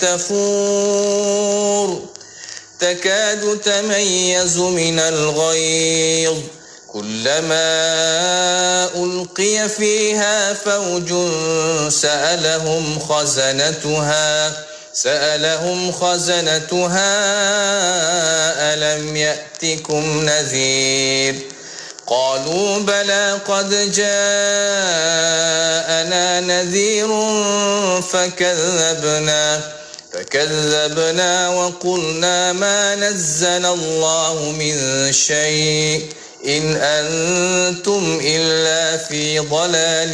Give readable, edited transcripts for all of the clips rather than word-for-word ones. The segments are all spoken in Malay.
تفور تكاد تميز من الغيظ كلما ألقي فيها فوج سألهم خزنتها ألم يأتكم نذير قالوا بلى قد جاءنا نذير فكذبنا وقلنا ما نزل الله من شيء إن أنتم إلا في ضلال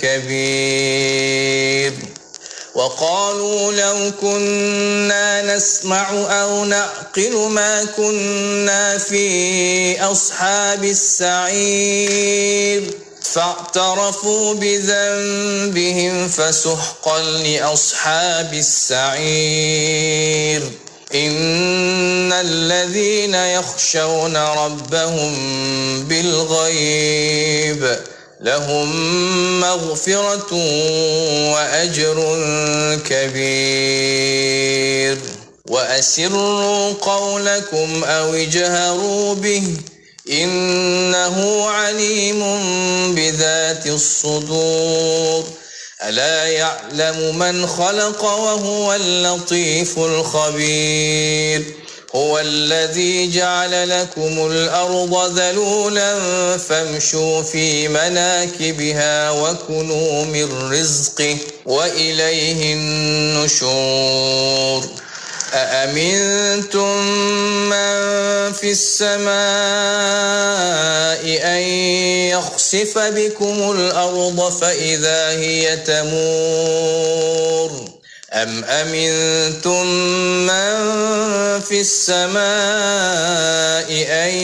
كبير وقالوا لو كنا نسمع أو نعقل ما كنا في أصحاب السعير فاعترفوا بذنبهم فسحقا لأصحاب السعير إن الذين يخشون ربهم بالغيب لهم مغفرة وأجر كبير وأسروا قولكم أو اجهروا به إنه عليم بذات الصدور ألا يعلم من خلق وهو اللطيف الخبير هو الذي جعل لكم الأرض ذلولا فامشوا في مناكبها وكلوا من رزقه وإليه النشور أأمنتم من في السماء أن يخسف بكم الأرض فإذا هي تمور أم أمنتم من في السماء أن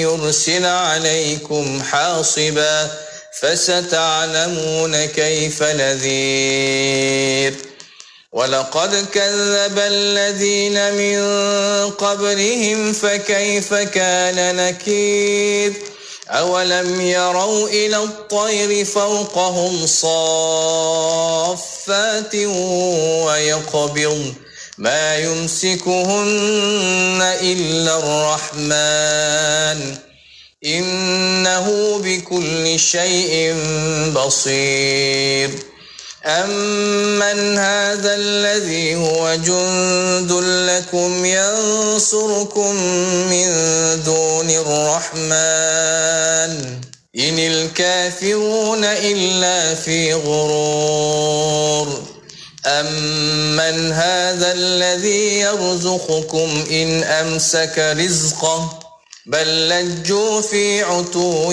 يرسل عليكم حاصبا فستعلمون كيف نذير ولقد كذب الذين من قبلهم فكيف كان نكير أولم يروا إلى الطير فوقهم صافات ويقبضن ما يمسكهن إلا الرحمن إنه بكل شيء بصير أمن هذا الذي هو جند لكم ينصركم من دون الرحمن إن الكافرون إلا في غرور أمن هذا الذي يرزقكم إن أمسك رزقه بل لجوا في عتو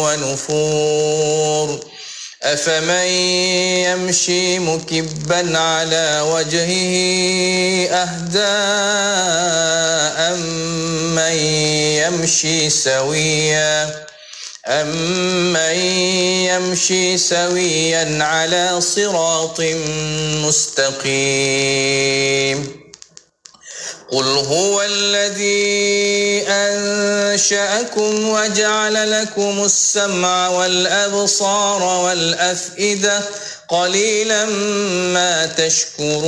ونفور أفمن يمشي مكبا على وجهه أهدى أمن يمشي سويا على صراط مستقيم قل هو الذي أنشأكم وجعل لكم السمع والأبصار والأفئدة قليلا ما تشكرون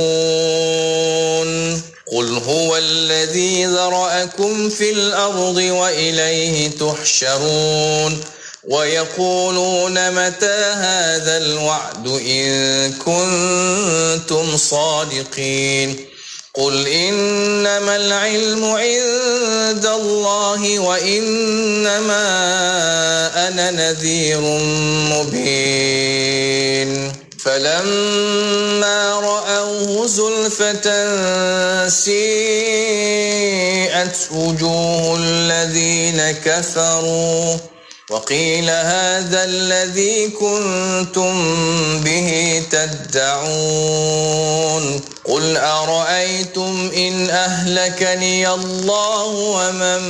قل هو الذي ذرأكم في الأرض وإليه تحشرون ويقولون متى هذا الوعد إن كنتم صادقين قل إنما العلم عند الله وإنما أنا نذير مبين فلما رأوه زلفة سيئت وجوه الذين كفروا وقيل هذا الذي كنتم به تدعون قل أرأيتم إن أهلكني الله ومن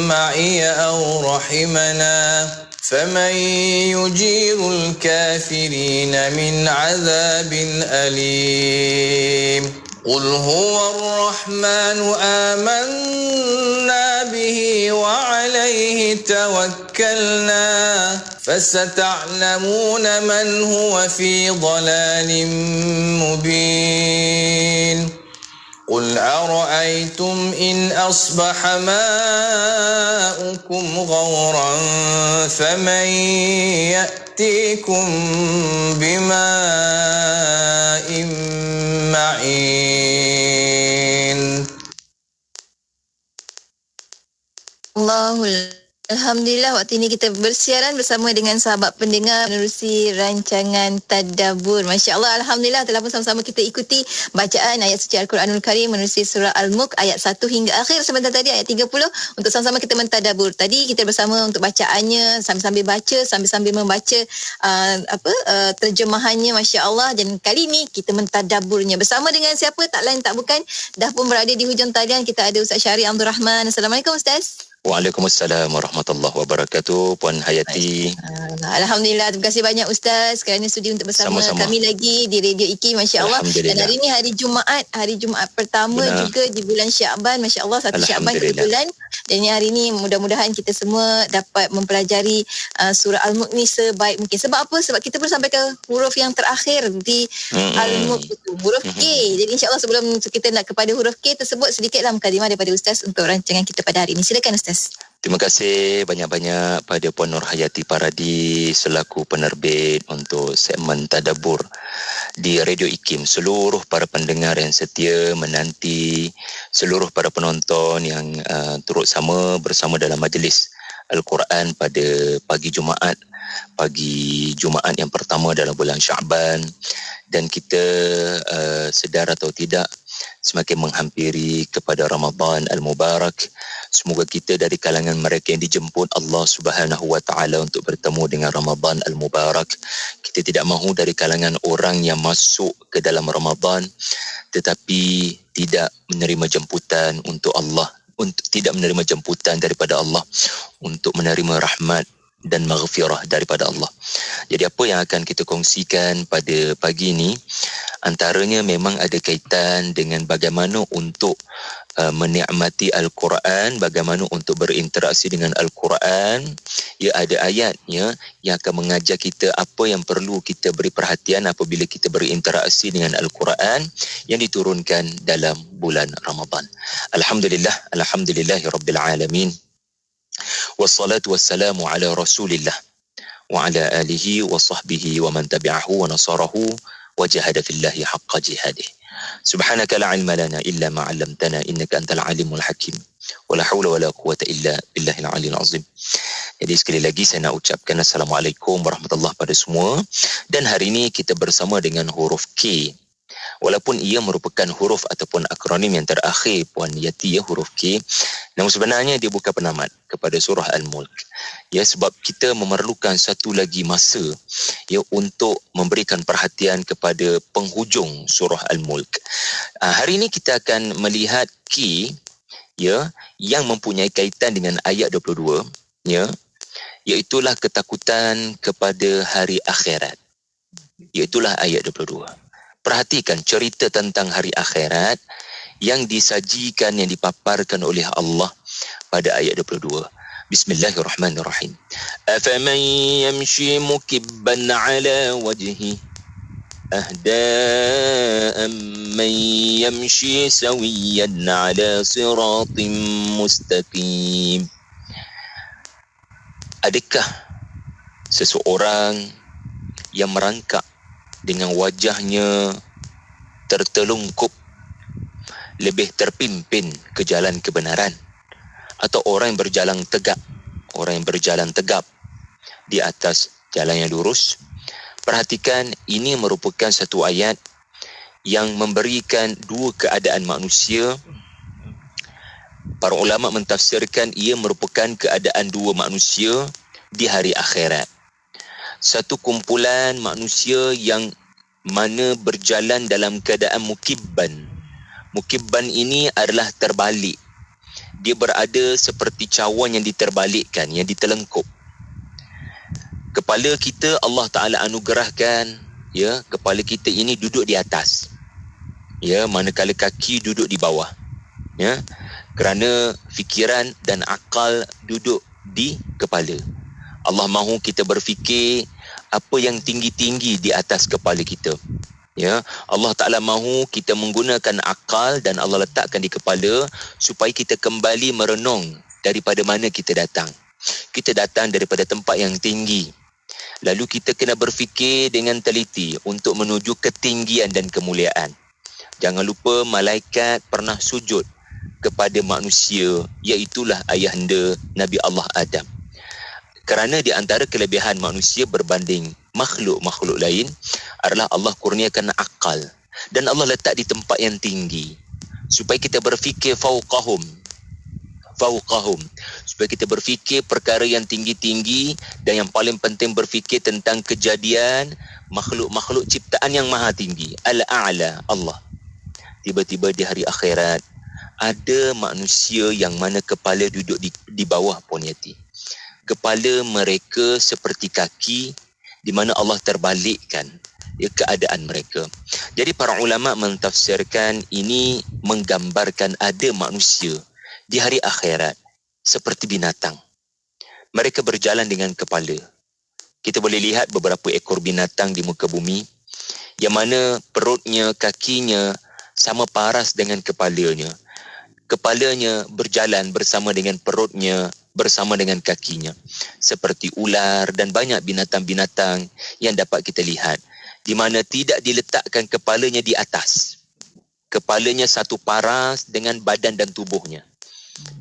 معي أو رحمنا فمن يجير الكافرين من عذاب أليم قل هو الرحمن آمنا به وعليه توكلنا فستعلمون من هو في ضلال مبين أرأيتم إن أصبح ماؤكم غورا فمن يأتيكم بماء معين. Alhamdulillah, waktu ini kita bersiaran bersama dengan sahabat pendengar menerusi rancangan Tadabbur. Masya Allah, Alhamdulillah telah pun sama-sama kita ikuti bacaan ayat suci Al-Quranul Karim menerusi surah Al-Mulk ayat 1 hingga akhir sebentar tadi ayat 30 untuk sama-sama kita mentadabbur. Tadi kita bersama untuk bacaannya sambil-sambil baca, sambil-sambil membaca terjemahannya, Masya Allah. Dan kali ini kita mentadabburnya bersama dengan siapa? Tak lain tak bukan, dah pun berada di hujung talian kita ada Ustaz Syahri Abdul Rahman. Assalamualaikum Ustaz. Waalaikumsalam warahmatullahi wabarakatuh. Puan Hayati. Alhamdulillah, terima kasih banyak Ustaz kerana sudi untuk bersama Sama-sama. kami lagi di Radio IKIM, Masya Allah. Dan hari ini hari Jumaat pertama juga di bulan Syakban, Masya Allah, 1 Syakban kebetulan. Dan hari ini mudah-mudahan kita semua dapat mempelajari surah Al-Mulk ni sebaik mungkin. Sebab apa? Sebab kita perlu sampai ke huruf yang terakhir di Al-Mulk itu, huruf K. Jadi insya-Allah sebelum kita nak kepada huruf K tersebut, sedikitlah mukadimah daripada Ustaz untuk rancangan kita pada hari ini. Silakan Ustaz. Terima kasih banyak-banyak pada Puan Nur Hayati Paradi selaku penerbit untuk segmen Tadabbur di Radio IKIM. Seluruh para pendengar yang setia menanti, seluruh para penonton yang turut bersama dalam majlis Al-Quran pada pagi Jumaat yang pertama dalam bulan Sya'ban. Dan kita sedar atau tidak, semakin menghampiri kepada Ramadan Al-Mubarak. Semoga kita dari kalangan mereka yang dijemput Allah Subhanahu wa taala untuk bertemu dengan Ramadan Al-Mubarak. Kita tidak mahu dari kalangan orang yang masuk ke dalam Ramadan tetapi tidak menerima jemputan untuk Allah, tidak menerima jemputan daripada Allah untuk menerima rahmat dan maghfirah daripada Allah. Jadi apa yang akan kita kongsikan pada pagi ini, antaranya memang ada kaitan dengan bagaimana untuk menikmati Al-Quran, bagaimana untuk berinteraksi dengan Al-Quran. Ya, ada ayatnya yang akan mengajar kita apa yang perlu kita beri perhatian apabila kita berinteraksi dengan Al-Quran yang diturunkan dalam bulan Ramadan. Alhamdulillahirabbil alamin. Wassalatu wassalamu ala Rasulillah wa ala alihi wa sahbihi wa man tabi'ahu wa nasarahu wa jahada fillahi haqqa jihadih. Subhanaka la ilma lana illa ma 'allamtana innaka antal alimul hakim. Wa la haula wa la quwwata illa billahil aliyil azim. Jadi sekali lagi saya nak ucapkan Assalamualaikum warahmatullahi pada semua. Dan hari ini kita bersama dengan huruf K. Walaupun ia merupakan huruf ataupun akronim yang terakhir Puan Yati, ya, huruf K, namun sebenarnya dia bukan penamat kepada surah Al-Mulk. Ya, sebab kita memerlukan satu lagi masa, ya, untuk memberikan perhatian kepada penghujung surah Al-Mulk. Hari ini kita akan melihat K, ya, yang mempunyai kaitan dengan ayat 22, ya, iaitulah ketakutan kepada hari akhirat. Iaitulah ayat 22. Perhatikan cerita tentang hari akhirat yang disajikan, yang dipaparkan oleh Allah pada ayat 22. Bismillahirrahmanirrahim. Afaman yamshi mukibban ala wajhi ahda amman yamshi sawiyan ala siratin mustaqim. Adakah seseorang yang merangkak dengan wajahnya tertelungkup lebih terpimpin ke jalan kebenaran, atau orang yang berjalan tegap di atas jalan yang lurus? Perhatikan, ini merupakan satu ayat yang memberikan dua keadaan manusia. Para ulama mentafsirkan ia merupakan keadaan dua manusia di hari akhirat. Satu kumpulan manusia yang mana berjalan dalam keadaan mukibban. Mukibban ini adalah terbalik. Dia berada seperti cawan yang diterbalikkan, yang ditelengkup. Kepala kita Allah Ta'ala anugerahkan, ya, kepala kita ini duduk di atas, ya, manakala kaki duduk di bawah, ya, kerana fikiran dan akal duduk di kepala. Allah mahu kita berfikir apa yang tinggi-tinggi di atas kepala kita, Ya, Allah Ta'ala mahu kita menggunakan akal dan Allah letakkan di kepala supaya kita kembali merenung daripada mana kita datang. Kita datang daripada tempat yang tinggi. Lalu kita kena berfikir dengan teliti untuk menuju ketinggian dan kemuliaan. Jangan lupa malaikat pernah sujud kepada manusia, iaitulah ayahanda Nabi Allah Adam. Kerana di antara kelebihan manusia berbanding makhluk-makhluk lain adalah Allah kurniakan akal. Dan Allah letak di tempat yang tinggi supaya kita berfikir fauqahum. Supaya kita berfikir perkara yang tinggi-tinggi, dan yang paling penting berfikir tentang kejadian makhluk-makhluk ciptaan yang maha tinggi. Al-A'la, Allah. Tiba-tiba di hari akhirat ada manusia yang mana kepala duduk di bawah ponyati. Kepala mereka seperti kaki, di mana Allah terbalikkan keadaan mereka. Jadi para ulama mentafsirkan ini menggambarkan ada manusia di hari akhirat seperti binatang. Mereka berjalan dengan kepala. Kita boleh lihat beberapa ekor binatang di muka bumi yang mana perutnya, kakinya sama paras dengan kepalanya. Kepalanya berjalan bersama dengan perutnya, bersama dengan kakinya. Seperti ular dan banyak binatang-binatang yang dapat kita lihat, di mana tidak diletakkan kepalanya di atas. Kepalanya satu paras dengan badan dan tubuhnya,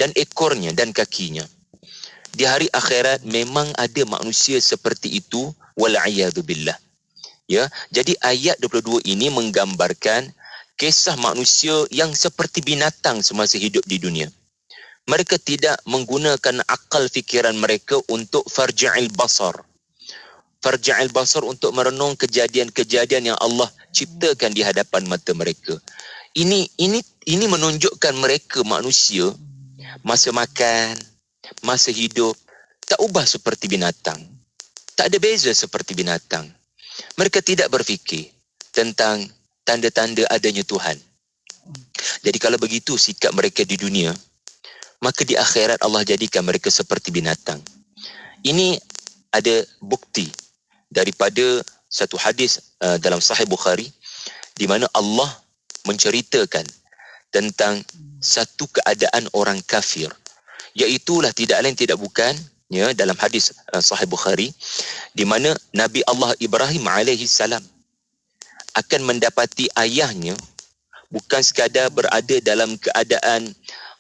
dan ekornya dan kakinya. Di hari akhirat memang ada manusia seperti itu, wal'iyadu billah. Ya, jadi ayat 22 ini menggambarkan kisah manusia yang seperti binatang semasa hidup di dunia. Mereka tidak menggunakan akal fikiran mereka untuk farja'il basar. Farja'il basar untuk merenung kejadian-kejadian yang Allah ciptakan di hadapan mata mereka. Ini menunjukkan mereka manusia masa makan, masa hidup tak ubah seperti binatang. Tak ada beza seperti binatang. Mereka tidak berfikir tentang tanda-tanda adanya Tuhan. Jadi kalau begitu sikap mereka di dunia, maka di akhirat Allah jadikan mereka seperti binatang. Ini ada bukti daripada satu hadis dalam Sahih Bukhari, di mana Allah menceritakan tentang satu keadaan orang kafir, iaitulah tidak lain tidak bukan, ya, dalam hadis Sahih Bukhari, di mana Nabi Allah Ibrahim alaihi salam akan mendapati ayahnya bukan sekadar berada dalam keadaan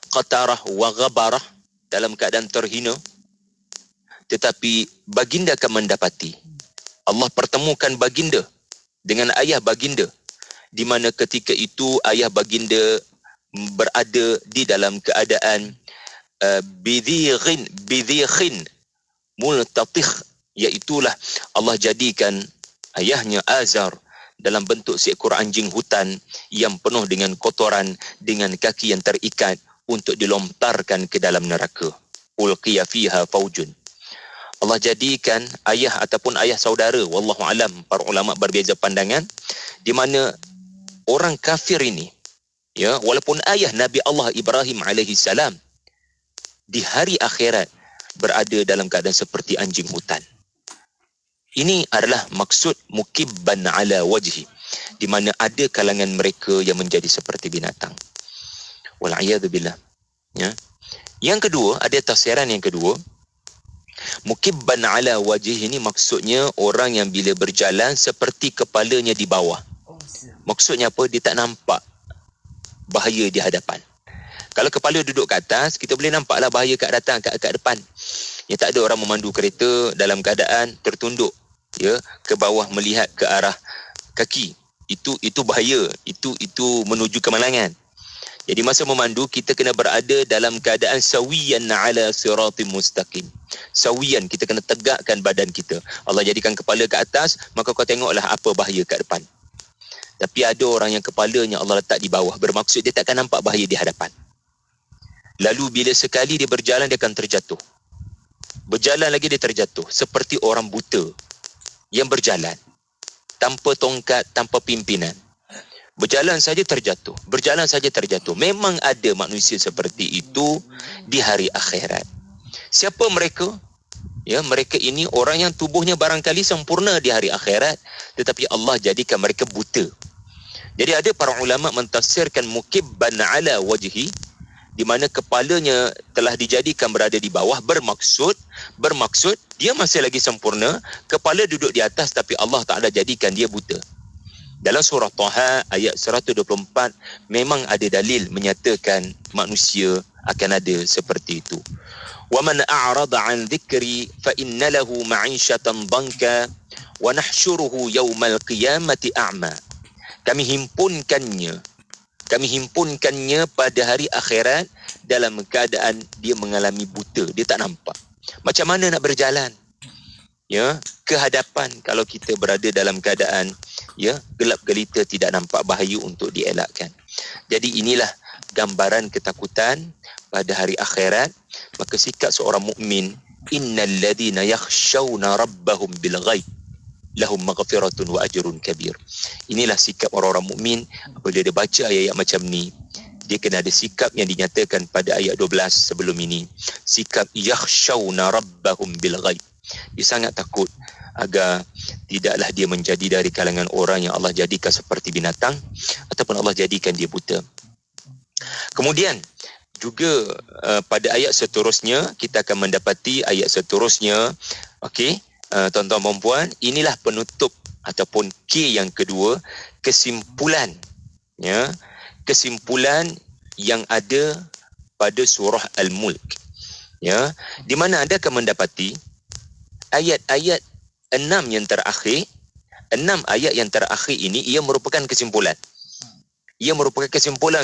qatarah wa ghabarah, dalam keadaan terhina, tetapi baginda akan mendapati Allah pertemukan baginda dengan ayah baginda, di mana ketika itu ayah baginda berada di dalam keadaan bidhikhin multatikh, iaitulah Allah jadikan ayahnya Azar dalam bentuk seekor anjing hutan yang penuh dengan kotoran, dengan kaki yang terikat untuk dilontarkan ke dalam neraka. Ulqiya fiha faujun. Allah jadikan ayah ataupun ayah saudara, wallahu alam, para ulama berbeza pandangan, di mana orang kafir ini, ya, walaupun ayah Nabi Allah Ibrahim alaihi salam, di hari akhirat berada dalam keadaan seperti anjing hutan. Ini adalah maksud mukibban ala wajhi, di mana ada kalangan mereka yang menjadi seperti binatang. Wal'iyadu billah. Ya. Yang kedua, ada tafsiran yang kedua. Mukibban ala wajhi ini maksudnya orang yang bila berjalan seperti kepalanya di bawah. Maksudnya apa? Dia tak nampak bahaya di hadapan. Kalau kepala duduk ke atas, kita boleh nampaklah bahaya kat datang, kat depan. Ya, tak ada orang memandu kereta dalam keadaan tertunduk, ya, ke bawah melihat ke arah kaki. Itu bahaya. Itu menuju kemalangan. Jadi masa memandu kita kena berada dalam keadaan sawiyan ala siratim mustaqim. Sawiyan, kita kena tegakkan badan kita. Allah jadikan kepala ke atas, maka kau tengoklah apa bahaya kat depan. Tapi ada orang yang kepalanya Allah letak di bawah, bermaksud dia takkan nampak bahaya di hadapan. Lalu bila sekali dia berjalan, dia akan terjatuh. Berjalan lagi dia terjatuh, seperti orang buta yang berjalan tanpa tongkat, tanpa pimpinan. Berjalan saja terjatuh, berjalan saja terjatuh. Memang ada manusia seperti itu di hari akhirat. Siapa mereka? Ya, mereka ini orang yang tubuhnya barangkali sempurna di hari akhirat, tetapi Allah jadikan mereka buta. Jadi ada para ulama mentafsirkan mukibban ala wajhi, di mana kepalanya telah dijadikan berada di bawah, bermaksud dia masih lagi sempurna, kepala duduk di atas tapi Allah Ta'ala jadikan dia buta. Dalam surah Taha ayat 124 memang ada dalil menyatakan manusia akan ada seperti itu. Wa man a'rada 'an dhikri fa inna lahu ma'ishatan dhanka wa nahsyuruhu yaumal qiyamati a'ma. Kami himpunkannya pada hari akhirat dalam keadaan dia mengalami buta, dia tak nampak. Macam mana nak berjalan? Ya, ke hadapan kalau kita berada dalam keadaan gelap gelita, tidak nampak, bahaya untuk dielakkan. Jadi inilah gambaran ketakutan pada hari akhirat. Maka sikap seorang mukmin, innal ladina yakhshawna rabbahum bil ghaib lahum maghfiratun wa ajrun kabir. Inilah sikap orang-orang mukmin. Apabila dia baca ayat-ayat macam ni, dia kena ada sikap yang dinyatakan pada ayat 12 sebelum ini. Sikap yakhshawna rabbahum bil ghaib. Dia sangat takut agar tidaklah dia menjadi dari kalangan orang yang Allah jadikan seperti binatang ataupun Allah jadikan dia buta. Kemudian juga pada ayat seterusnya kita akan mendapati ayat seterusnya. Okey, tuan-tuan dan puan, inilah penutup ataupun K yang kedua, kesimpulan kesimpulan yang ada pada surah Al-Mulk, di mana anda akan mendapati ayat-ayat 6 yang terakhir. 6 ayat yang terakhir ini ia merupakan kesimpulan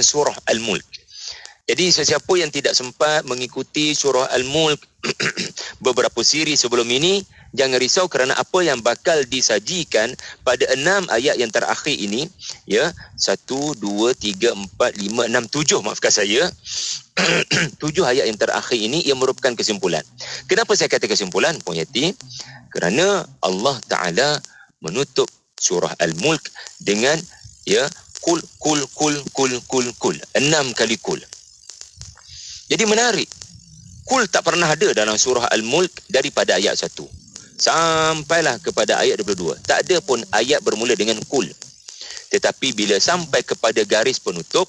surah Al-Mulk. Jadi sesiapa yang tidak sempat mengikuti surah Al-Mulk beberapa siri sebelum ini, jangan risau kerana apa yang bakal disajikan pada 6 ayat yang terakhir ini, 1, 2, 3, 4, 5, 6, 7, maafkan saya. 7 ayat yang terakhir ini ia merupakan kesimpulan. Kenapa saya kata kesimpulan, Puan Yati? Kerana Allah Ta'ala menutup surah Al-Mulk dengan kul 6 kali kul. Jadi menarik, kul tak pernah ada dalam surah Al-Mulk daripada ayat 1 sampailah kepada ayat 22. Tak ada pun ayat bermula dengan kul. Tetapi bila sampai kepada garis penutup,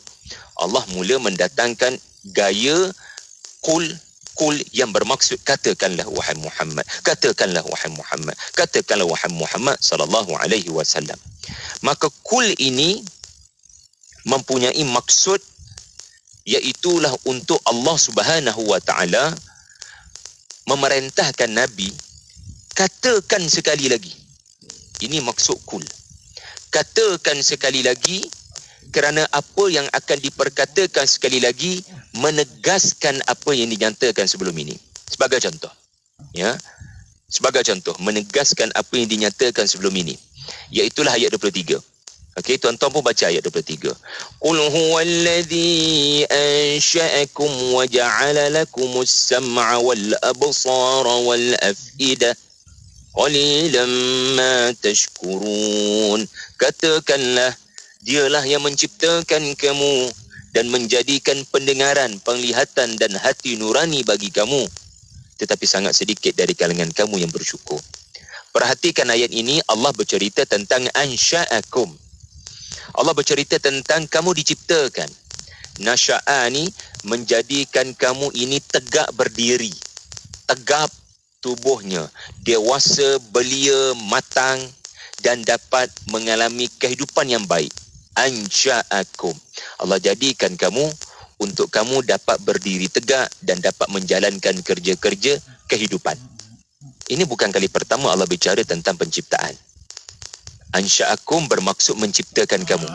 Allah mula mendatangkan gaya kul yang bermaksud katakanlah wahai Muhammad, katakanlah wahai Muhammad, katakanlah wahai Muhammad sallallahu alaihi wasallam. Maka kul ini mempunyai maksud, iaitulah untuk Allah Subhanahu wa taala memerintahkan Nabi, katakan sekali lagi. Ini maksud kul. Katakan sekali lagi, kerana apa yang akan diperkatakan sekali lagi menegaskan apa yang dinyatakan sebelum ini. Sebagai contoh, menegaskan apa yang dinyatakan sebelum ini, iaitulah ayat 23. Okey, tuan-tuan pun baca ayat 23. Qul huwallazi ansha'akum wa ja'ala lakumus sam'a wal absara wal af'idah qalilan ma tashkurun. Katakanlah, dialah yang menciptakan kamu dan menjadikan pendengaran, penglihatan dan hati nurani bagi kamu, tetapi sangat sedikit dari kalangan kamu yang bersyukur. Perhatikan ayat ini, Allah bercerita tentang ansha'akum. Allah bercerita tentang kamu diciptakan. Nasya'a ni menjadikan kamu ini tegak berdiri, tegap tubuhnya, dewasa, belia, matang dan dapat mengalami kehidupan yang baik. Ansha'akum. Allah jadikan kamu untuk kamu dapat berdiri tegak dan dapat menjalankan kerja-kerja kehidupan. Ini bukan kali pertama Allah bicara tentang penciptaan. Ansha'akum bermaksud menciptakan kamu.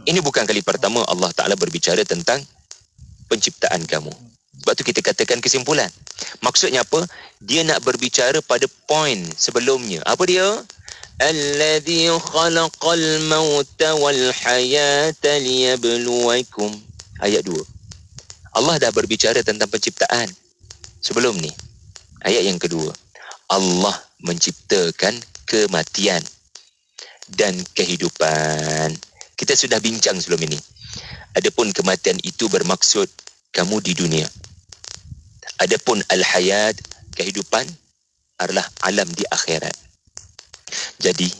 Ini bukan kali pertama Allah Ta'ala berbicara tentang penciptaan kamu. Sebab tu kita katakan kesimpulan. Maksudnya apa? Dia nak berbicara pada poin sebelumnya. Apa dia? Alladhi khalaqal mauta wal hayata liyabluwakum. Ayat 2. Allah dah berbicara tentang penciptaan sebelum ni. Ayat yang kedua, Allah menciptakan kematian dan kehidupan. Kita sudah bincang sebelum ini. Adapun kematian itu bermaksud kamu di dunia. Adapun al-hayat, kehidupan, adalah alam di akhirat. Jadi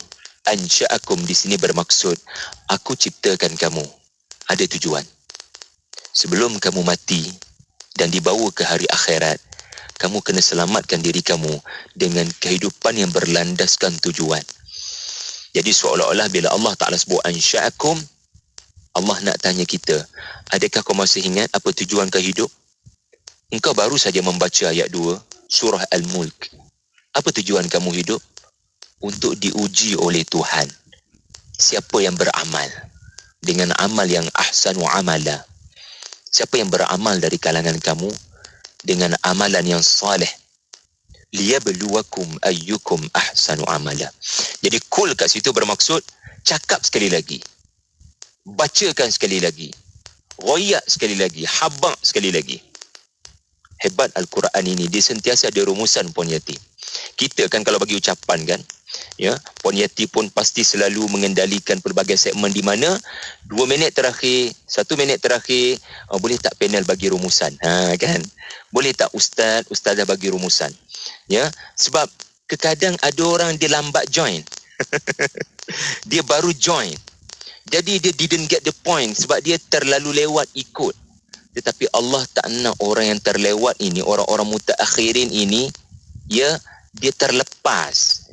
ansha'akum di sini bermaksud aku ciptakan kamu. Ada tujuan. Sebelum kamu mati dan dibawa ke hari akhirat, kamu kena selamatkan diri kamu dengan kehidupan yang berlandaskan tujuan. Jadi seolah-olah bila Allah Ta'ala sebut ansha'akum, Allah nak tanya kita, adakah kau masih ingat apa tujuan kau hidup? Engkau baru saja membaca ayat 2 surah Al-Mulk. Apa tujuan kamu hidup? Untuk diuji oleh Tuhan. Siapa yang beramal dengan amal yang ahsanu amala? Siapa yang beramal dari kalangan kamu dengan amalan yang salih? Liyabluwakum ayyukum ahsanu amala. Jadi kul kat situ bermaksud cakap sekali lagi, bacakan sekali lagi, royak sekali lagi, habak sekali lagi. Hebat Al-Quran ini, dia sentiasa ada rumusan Puan Yati. Kita kan kalau bagi ucapan kan, ya, Puan Yati pun pasti selalu mengendalikan pelbagai segmen di mana 2 minit terakhir, 1 minit terakhir, boleh tak panel bagi rumusan? Kan? Boleh tak ustazah bagi rumusan? Ya, sebab kadang ada orang dia lambat join. Dia baru join. Jadi dia didn't get the point sebab dia terlalu lewat ikut. Tetapi Allah tak nak orang yang terlewat ini, orang-orang mutaakhirin ini, ya, dia terlepas.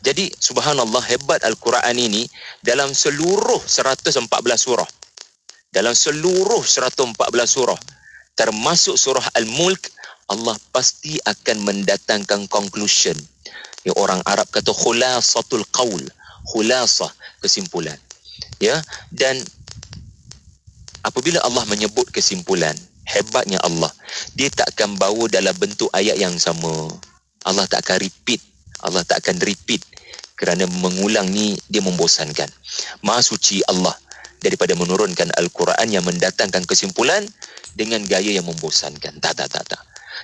Jadi subhanallah, hebat Al-Quran ini dalam seluruh 114 surah. Dalam seluruh 114 surah, termasuk surah Al-Mulk, Allah pasti akan mendatangkan conclusion. Ya, orang Arab kata khulasatul qaul, khulasah, kesimpulan. Ya, dan apabila Allah menyebut kesimpulan, hebatnya Allah, dia tak akan bawa dalam bentuk ayat yang sama. Allah tak akan repeat kerana mengulang ni dia membosankan. Maha suci Allah daripada menurunkan Al-Quran yang mendatangkan kesimpulan dengan gaya yang membosankan. Tak.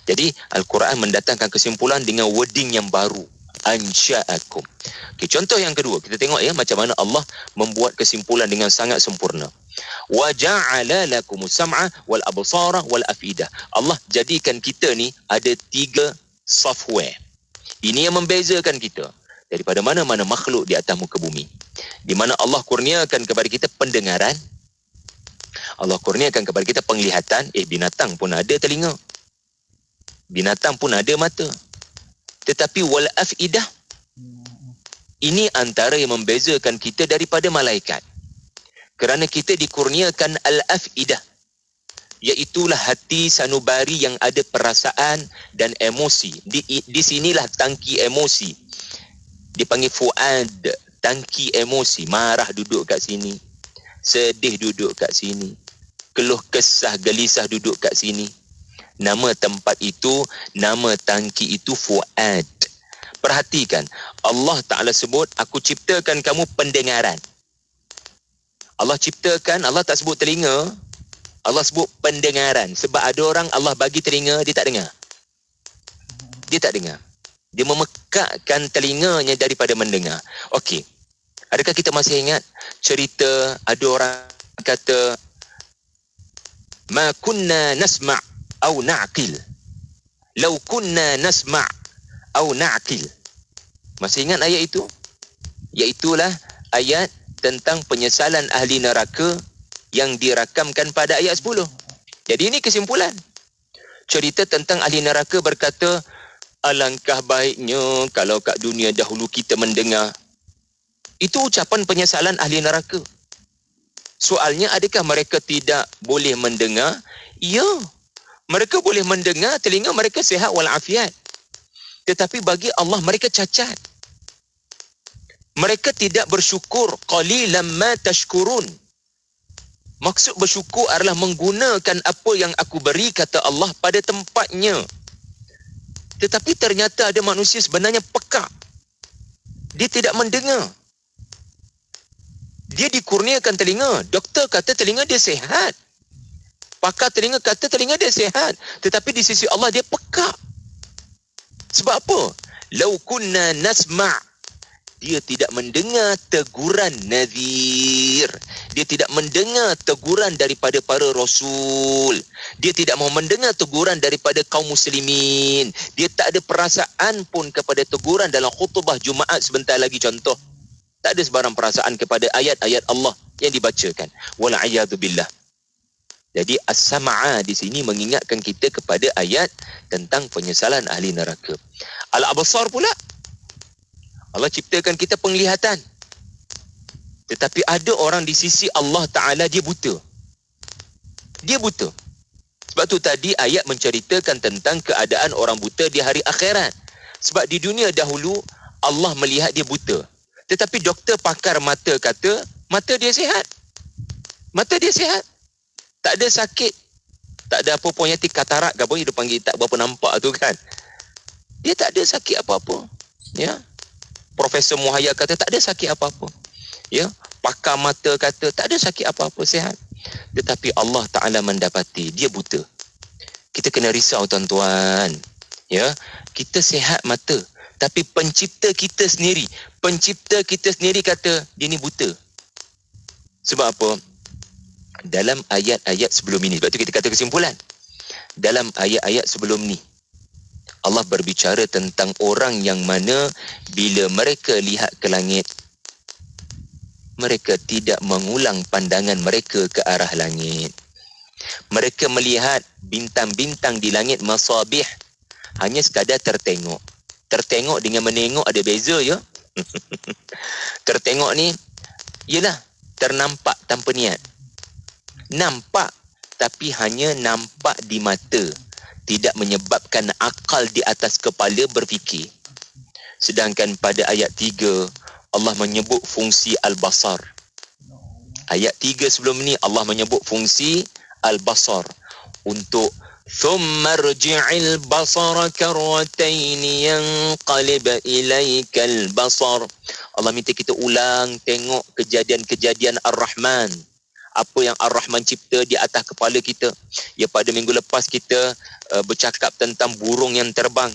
Jadi Al-Quran mendatangkan kesimpulan dengan wording yang baru, ansha'akum. Okay, contoh yang kedua, kita tengok ya macam mana Allah membuat kesimpulan dengan sangat sempurna. Wa ja'ala lakumus sam'a wal absara wal afidah. Allah jadikan kita ni ada 3 software. Ini yang membezakan kita daripada mana-mana makhluk di atas muka bumi. Di mana Allah kurniakan kepada kita pendengaran, Allah kurniakan kepada kita penglihatan. Binatang pun ada telinga, binatang pun ada mata. Tetapi wal afidah, ini antara yang membezakan kita daripada malaikat. Kerana kita dikurniakan al-afidah, iaitulah hati sanubari yang ada perasaan dan emosi. Di sinilah tangki emosi. Dipanggil fuad, tangki emosi. Marah duduk kat sini, sedih duduk kat sini, keluh kesah gelisah duduk kat sini. Nama tempat itu, nama tangki itu fuad. Perhatikan, Allah Ta'ala sebut, aku ciptakan kamu pendengaran. Allah ciptakan, Allah tak sebut telinga, Allah sebut pendengaran. Sebab ada orang Allah bagi telinga, dia tak dengar. Dia memekakkan telinganya daripada mendengar. Okey, adakah kita masih ingat cerita ada orang kata ma kunna nasma' au na'qil, law kunna nasma' au na'qil. Masih ingat ayat itu? Iaitulah ayat tentang penyesalan ahli neraka yang dirakamkan pada ayat 10. Jadi ini kesimpulan. Cerita tentang ahli neraka berkata, alangkah baiknya kalau kat dunia dahulu kita mendengar. Itu ucapan penyesalan ahli neraka. Soalnya, adakah mereka tidak boleh mendengar? Ya, mereka boleh mendengar, telinga mereka sihat walafiat. Tetapi bagi Allah mereka cacat. Mereka tidak bersyukur. Qalilan ma tashkurun. Maksud bersyukur adalah menggunakan apa yang aku beri, kata Allah, pada tempatnya. Tetapi ternyata ada manusia sebenarnya pekak. Dia tidak mendengar. Dia dikurniakan telinga. Doktor kata telinga dia sihat. Pakar telinga kata telinga dia sihat. Tetapi di sisi Allah dia pekak. Sebab apa? Lau kunna nasma' dia tidak mendengar teguran nadhir. Dia tidak mendengar teguran daripada para rasul. Dia tidak mau mendengar teguran daripada kaum muslimin. Dia tak ada perasaan pun kepada teguran dalam khutbah Jumaat sebentar lagi contoh. Tak ada sebarang perasaan kepada ayat-ayat Allah yang dibacakan. Wal'iyadu billah. Jadi as-sam'a di sini mengingatkan kita kepada ayat tentang penyesalan ahli neraka. Al-absar pula, Allah ciptakan kita penglihatan. Tetapi ada orang di sisi Allah Ta'ala dia buta. Dia buta. Sebab tu tadi ayat menceritakan tentang keadaan orang buta di hari akhirat. Sebab di dunia dahulu Allah melihat dia buta. Tetapi doktor pakar mata kata mata dia sihat. Mata dia sihat. Tak ada sakit. Tak ada apa-apa yang katarak ke apa yang dia panggil tak berapa nampak tu kan. Dia tak ada sakit apa-apa. Ya. Profesor Muhayya kata tak ada sakit apa-apa. Ya. Pakar mata kata tak ada sakit apa-apa, sihat. Tetapi Allah Ta'ala mendapati dia buta. Kita kena risau tuan-tuan. Ya. Kita sihat mata. Tapi pencipta kita sendiri kata dia ni buta. Sebab apa? Dalam ayat-ayat sebelum ini, sebab tu kita kata kesimpulan. Dalam ayat-ayat sebelum ni Allah berbicara tentang orang yang mana bila mereka lihat ke langit, mereka tidak mengulang pandangan mereka ke arah langit. Mereka melihat bintang-bintang di langit masabih, hanya sekadar tertengok. Tertengok dengan menengok ada beza ya. Tertengok ni ialah ternampak tanpa niat. Nampak tapi hanya nampak di mata, tidak menyebabkan akal di atas kepala berfikir. Sedangkan pada ayat 3 Allah menyebut fungsi al-basar. Ayat 3 sebelum ni Allah menyebut fungsi al-basar untuk thumma rji'il basara karratayn yanqalib ilaikal basar. Allah minta kita ulang tengok kejadian-kejadian Ar-Rahman. Apa yang Ar-Rahman cipta di atas kepala kita. Ya, pada minggu lepas kita bercakap tentang burung yang terbang.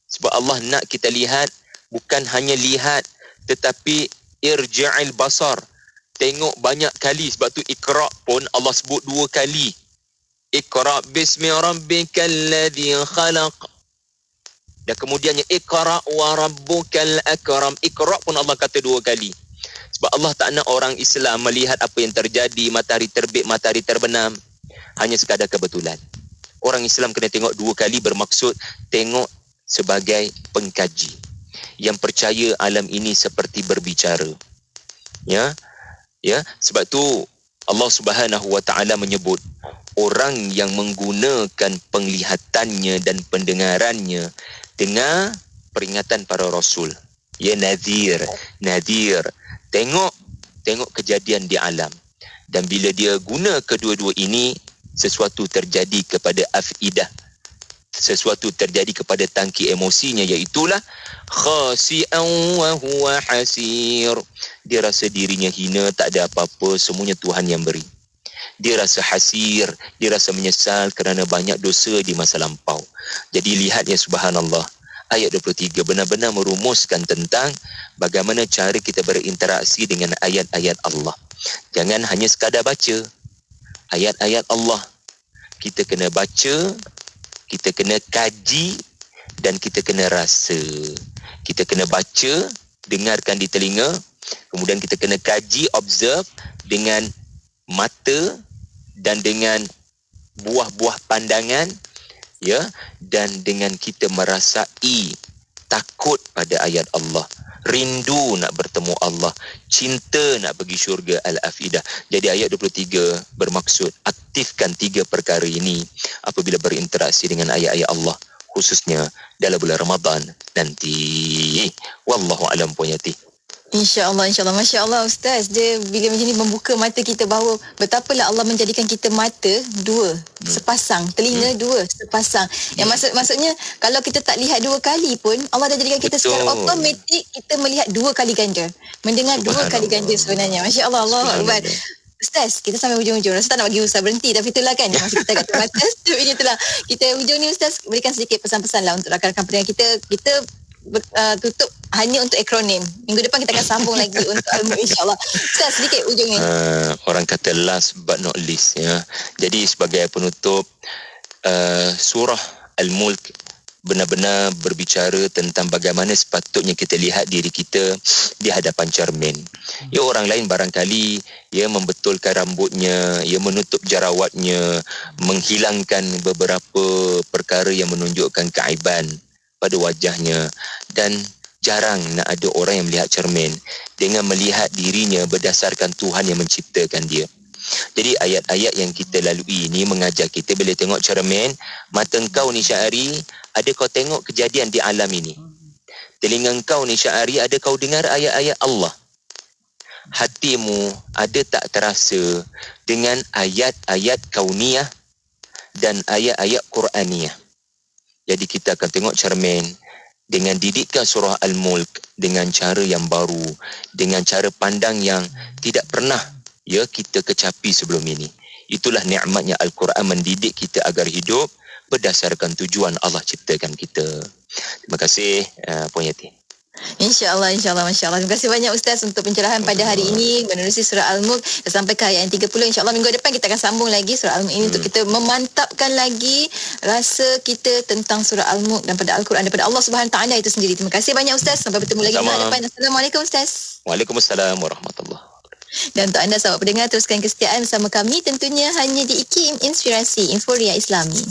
Sebab Allah nak kita lihat, bukan hanya lihat, tetapi irja'il basar. Tengok banyak kali. Sebab tu Iqra' pun Allah sebut 2 kali. Iqra' bismi rabbikal ladzi khalaq. Dan kemudiannya Iqra' wa rabbukal akram. Iqra' pun Allah kata 2 kali. Sebab Allah tak nak orang Islam melihat apa yang terjadi, matahari terbit, matahari terbenam, hanya sekadar kebetulan. Orang Islam kena tengok 2 kali, bermaksud tengok sebagai pengkaji yang percaya alam ini seperti berbicara. Ya. Ya, sebab tu Allah Subhanahu Wa Taala menyebut orang yang menggunakan penglihatannya dan pendengarannya dengar peringatan para rasul. Ya, nadhir. Tengok kejadian di alam. Dan bila dia guna kedua-dua ini, sesuatu terjadi kepada afidah. Sesuatu terjadi kepada tangki emosinya, iaitulah khasi'an wa huwa hasir. Dia rasa dirinya hina, tak ada apa-apa, semuanya Tuhan yang beri. Dia rasa hasir, dia rasa menyesal kerana banyak dosa di masa lampau. Jadi lihat ya, subhanallah, ayat 23 benar-benar merumuskan tentang bagaimana cara kita berinteraksi dengan ayat-ayat Allah. Jangan hanya sekadar baca ayat-ayat Allah. Kita kena baca, kita kena kaji, dan kita kena rasa. Kita kena baca, dengarkan di telinga, kemudian kita kena kaji, observe dengan mata dan dengan buah-buah pandangan, ya, dan dengan kita merasai takut pada ayat Allah, rindu nak bertemu Allah, cinta nak pergi syurga al-afidah. Jadi ayat 23 bermaksud aktifkan 3 perkara ini apabila berinteraksi dengan ayat-ayat Allah, khususnya dalam bulan Ramadan nanti. Wallahu alam punyati. InsyaAllah. Masya Allah Ustaz, dia bila macam ni membuka mata kita bahawa betapalah Allah menjadikan kita mata 2 sepasang, telinga 2 sepasang. Yang maksudnya kalau kita tak lihat 2 kali pun Allah dah jadikan kita secara automatik kita melihat 2 kali ganda, mendengar 2 kali ganda sebenarnya. Masya Allah. Allah Akbar. Ustaz, kita sampai hujung-hujung. Rasa tak nak bagi Ustaz berhenti, tapi itulah kan yang masih kita kata batas. Ini itulah kita hujung ni Ustaz, berikan sedikit pesan-pesan lah untuk rakan-rakan pendengar kita. Kita tutup hanya untuk akronim. Minggu depan kita akan sambung lagi untuk Al-Mulk insya-Allah. Ustaz, sedikit ujungnya. Orang kata last but not least, ya. Jadi sebagai penutup, surah Al-Mulk benar-benar berbicara tentang bagaimana sepatutnya kita lihat diri kita di hadapan cermin. Ya, orang lain barangkali ia membetulkan rambutnya, ia menutup jerawatnya, menghilangkan beberapa perkara yang menunjukkan keaiban pada wajahnya, dan jarang nak ada orang yang melihat cermin dengan melihat dirinya berdasarkan Tuhan yang menciptakan dia. Jadi ayat-ayat yang kita lalui ini mengajar kita bila tengok cermin, mata engkau ni Syahari, ada kau tengok kejadian di alam ini. Telinga engkau ni Syahari, ada kau dengar ayat-ayat Allah. Hatimu ada tak terasa dengan ayat-ayat kauniyah dan ayat-ayat Quraniyah. Jadi kita akan tengok cermin dengan didikan surah Al-Mulk dengan cara yang baru, dengan cara pandang yang tidak pernah kita kecapi sebelum ini. Itulah nikmatnya Al-Quran, mendidik kita agar hidup berdasarkan tujuan Allah ciptakan kita. Terima kasih Puan Yati. InsyaAllah, Masya Allah. Terima kasih banyak Ustaz untuk pencerahan pada hari ini menerusi surah Al-Mulk sampai ke ayat yang 30. InsyaAllah minggu depan kita akan sambung lagi surah Al-Mulk ini untuk kita memantapkan lagi rasa kita tentang surah Al-Mulk dan pada Al-Quran daripada Allah Subhanahu Taala itu sendiri. Terima kasih banyak Ustaz. Sampai bertemu lagi minggu depan. Assalamualaikum Ustaz. Waalaikumsalam warahmatullahi wabarakatuh. Dan untuk anda sahabat pendengar, teruskan kesetiaan bersama kami tentunya hanya di IKIM Inspirasi Inforia Islami.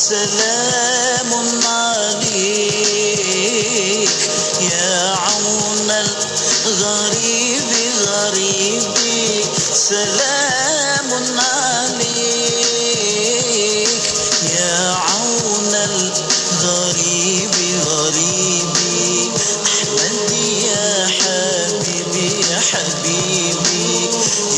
سلام عليك يا عون الغريب غريبي سلام عليك يا عون الغريب غريبي أحمدي يا حبيبي يا حبيبي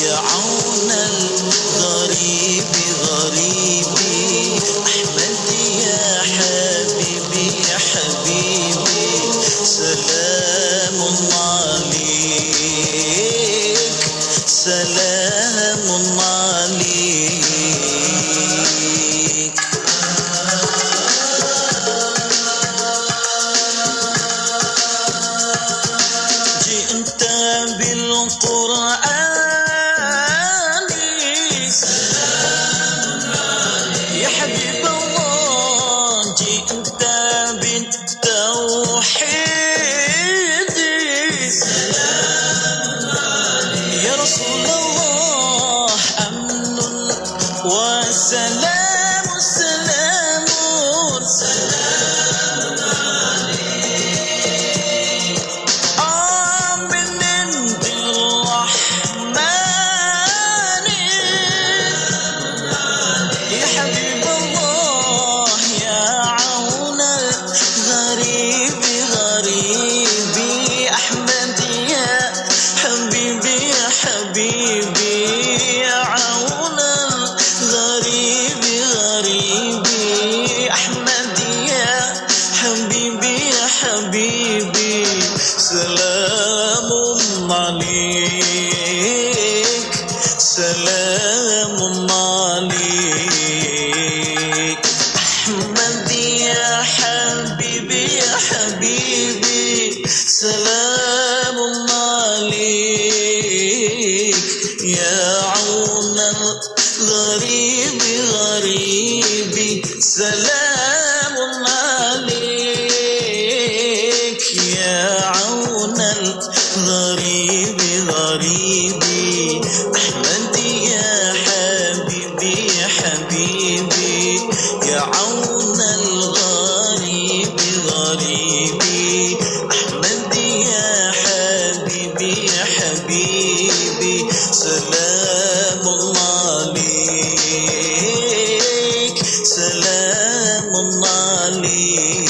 يا عون الغريب غريبي أحمدي يا حبيبي يا حبيبي سلام عليك سلام عليك جئت بالقرآن يا حبيب الله جئت بالتوحيد يا رسول الله أمن وسلام سلام من عند الرحمن يا حبيب الله يا عون الغريب غريبي أحمدي يا حبيبي يا حبيبي يا عون الغريب غريبي أحمدي يا حبيبي يا حبيبي سلام عليك سلام عليك أحمدي يا حبيبي يا حبيبي سلام عليك يا عون الغريب غريبي سلام غريبي غريبي أحمدي يا حبيبي يا حبيبي يا عون الغريب غريبي أحمدي يا حبيبي يا حبيبي سلام الله عليك سلام الله عليك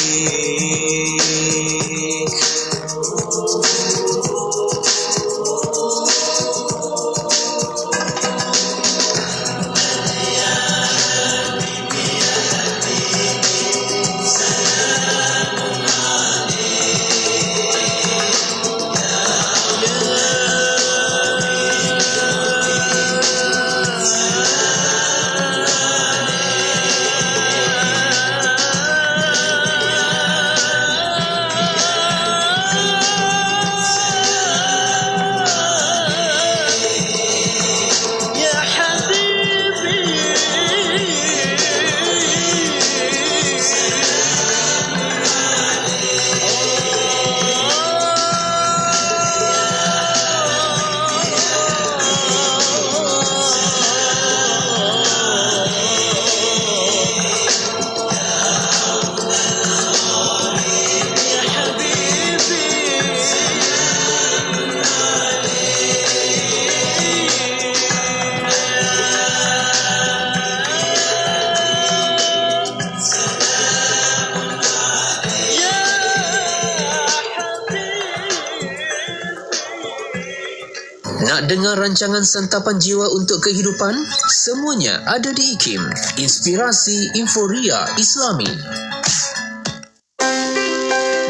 Nak dengar rancangan santapan jiwa untuk kehidupan? Semuanya ada di IKIM, Inspirasi Inforia Islami.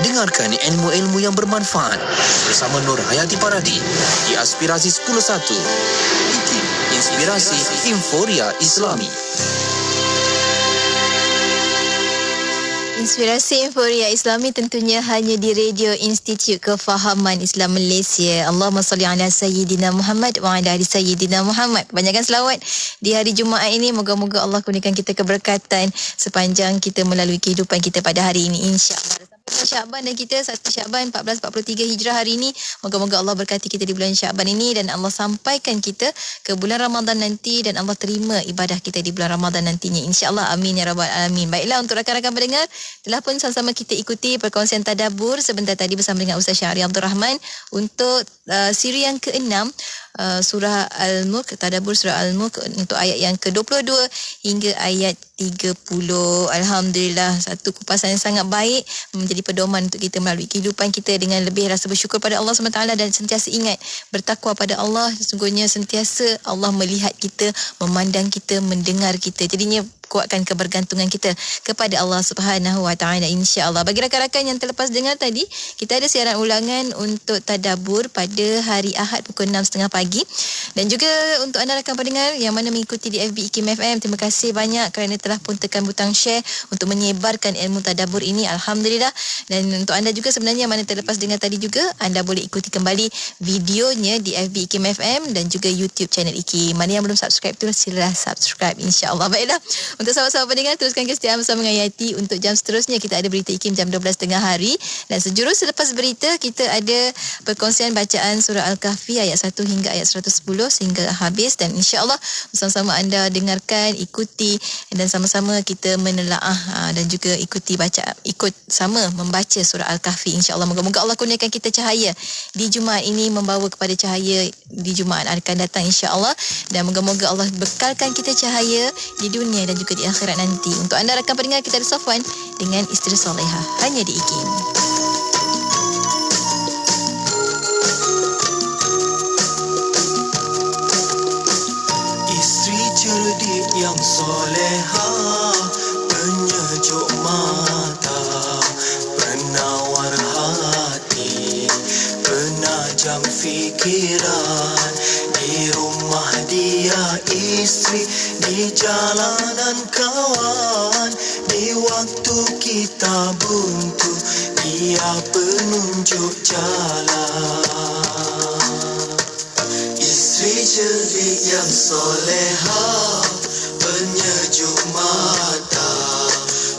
Dengarkan ilmu-ilmu yang bermanfaat bersama Nur Hayati Paradi di Aspirasi 101. IKIM, Inspirasi Inforia Islami. Inspirasi Inforia Islami tentunya hanya di Radio Institut Kefahaman Islam Malaysia. Allahumma salli ala Sayyidina Muhammad wa ala ali Sayyidina Muhammad. Banyakkan selawat di hari Jumaat ini. Moga-moga Allah kurniakan kita keberkatan sepanjang kita melalui kehidupan kita pada hari ini, insya-Allah. Sya'ban dan kita 1 Sya'ban 1443 Hijrah hari ini. Moga-moga Allah berkati kita di bulan Sya'ban ini dan Allah sampaikan kita ke bulan Ramadan nanti dan Allah terima ibadah kita di bulan Ramadan nantinya, insya-Allah. Amin ya rabbal alamin. Baiklah, untuk rakan-rakan pendengar, telah pun sama-sama kita ikuti perkongsian tadabbur sebentar tadi bersama dengan Ustaz Syahri Abdul Rahman untuk siri yang ke-6, surah Al-Mulk, tadabbur surah Al-Mulk untuk ayat yang ke-22 hingga ayat 30. Alhamdulillah, satu kupasan yang sangat baik menjadi pedoman untuk kita melalui kehidupan kita dengan lebih rasa bersyukur pada Allah SWT dan sentiasa ingat bertakwa pada Allah. Sesungguhnya sentiasa Allah melihat kita, memandang kita, mendengar kita. Jadinya kuatkan kebergantungan kita kepada Allah Subhanahu Wa Taala, insya-Allah. Bagi rakan-rakan yang terlepas dengar tadi, kita ada siaran ulangan untuk tadabbur pada hari Ahad pukul 6.30 pagi. Dan juga untuk anda rakan pendengar yang mana mengikuti di FB IKIM FM, terima kasih banyak kerana telah pun tekan butang share untuk menyebarkan ilmu tadabbur ini. Alhamdulillah. Dan untuk anda juga sebenarnya yang mana terlepas dengar tadi juga, anda boleh ikuti kembali videonya di FB IKIM FM dan juga YouTube channel IKIM. Mana yang belum subscribe tu, silalah subscribe, insya-Allah. Baiklah. Untuk sahabat-sahabat pendengar, teruskan kesetiaan bersama dengan Yati. Untuk jam seterusnya kita ada berita IKIM jam 12.30 hari. Dan sejurus selepas berita, kita ada perkongsian bacaan surah Al-Kahfi ayat 1 hingga ayat 110 sehingga habis. Dan insya-Allah bersama-sama anda dengarkan, ikuti dan sama-sama kita menelaah dan juga ikut sama membaca surah Al-Kahfi, insya-Allah. Moga-moga Allah kurniakan kita cahaya di Jumaat ini, membawa kepada cahaya di Jumaat akan datang, insya-Allah. Dan moga-moga Allah bekalkan kita cahaya di dunia dan juga di akhirat nanti. Untuk anda rakan pendengar, kita ada Safwan dengan Isteri Solehah hanya di IKIM. Isteri cerdik yang solehah, penyejuk mata, penawar hati, penajam fikiran. Di rumah dia isteri, di jalanan kawan, di waktu kita buntu dia penunjuk jalan. Isteri cerdik yang solehah, penyejuk mata,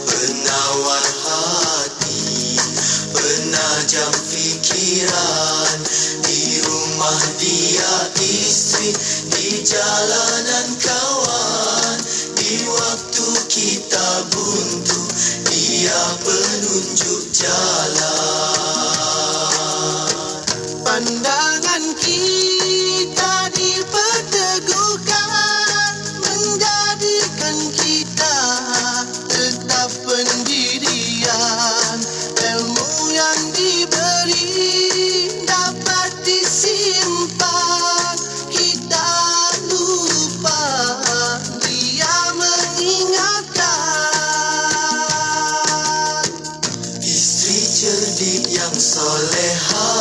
penawar hati, penajam fikiran. Di rumah isteri, di jalanan kawan. Di waktu kita buntu, dia penunjuk jalan. Pandangan kita diperteguhkan, menjadikan kita tetap pendirian. Ilmu yang diberi dapat disimpan, kita lupa dia mengingatkan. Isteri cerdik yang soleha,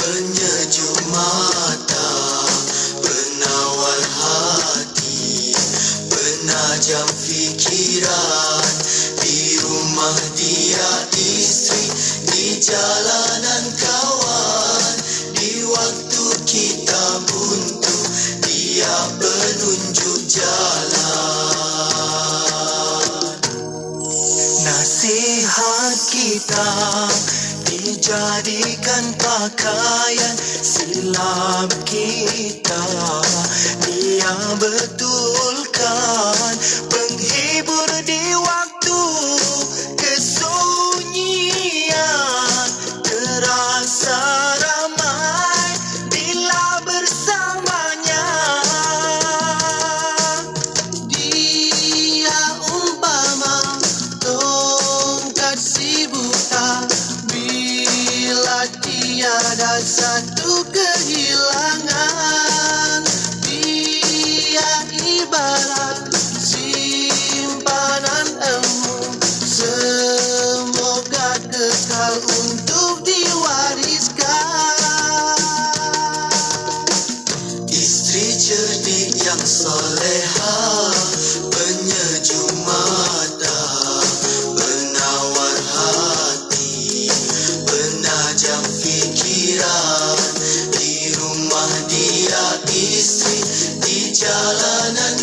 penyejuk mata, penawar hati, penajam fikiran. Di rumah dia isteri, di jalanan kawan. Di waktu kita buntu, dia penunjuk jalan. Nasihat kita dijadikan pakaian, silap kita dia betulkan. Penghibur di waktu kesunyian, terasa ramai bila bersamanya. Dia umpama tongkat si buta, bila tiada satu kehilangan. Dia ibarat simpanan ilmu, semoga kekal untuk diwariskan. Isteri cerdik yang soleha, penyejuk mata, penawar hati, penajam fikiran. Di rumah dia isteri, di jalanan